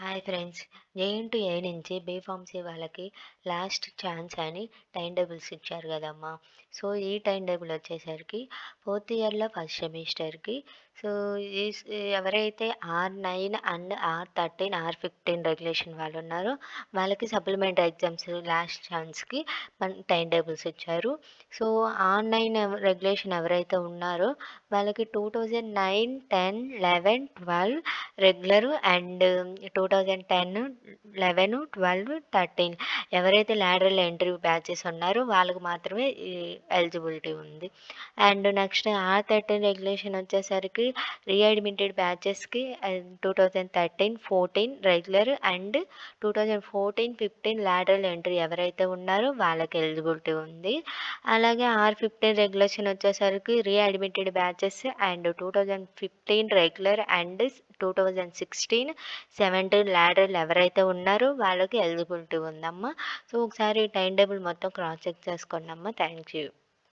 Hi friends. JNTU నుంచి B pharmacy వాళ్ళకి last chance అని టైమ్ టేబుల్స్ ఇచ్చారు కదమ్మా! సో, ఈ టైమ్ టేబుల్ వచ్చేసరికి ఫోర్త్ ఇయర్‌లో ఫస్ట్ సెమిస్టర్‌కి సో, ఎవరైతే R9 and R13, R15 regulation వాళ్ళున్నారో వాళ్ళకి సప్లిమెంటరీ ఎగ్జామ్స్ లాస్ట్ ఛాన్స్‌కి టైమ్ టేబుల్స్ ఇచ్చారు. సో, R9 రెగ్యులేషన్ ఎవరైతే ఉన్నారో వాళ్ళకి 2009, 10, 11, 12 రెగ్యులరు అండ్ 2010, 11, 12, 13 ఎవరైతే లాటరల్ ఎంట్రీ బ్యాచెస్ ఉన్నారో వాళ్ళకి మాత్రమే ఈ ఎలిజిబిలిటీ ఉంది. అండ్ నెక్స్ట్ R13 రెగ్యులేషన్ వచ్చేసరికి రీఅడ్మిటెడ్ బ్యాచెస్‌కి 2013, 14 రెగ్యులర్ అండ్ 2014, 15 లాటరల్ ఎంట్రీ ఎవరైతే ఉన్నారో వాళ్ళకి ఎలిజిబిలిటీ ఉంది. అలాగే R15 రెగ్యులేషన్ వచ్చేసరికి readmitted batches and 2015 regular and 2016, 17 lateral ఎవరైతే ఉన్నారో వాళ్ళకి ఎలిజిబిలిటీ ఉందమ్మా. సో, ఒకసారి టైమ్ టేబుల్ మొత్తం క్రాస్ చెక్ చేసుకోండమ్మా. Thank you.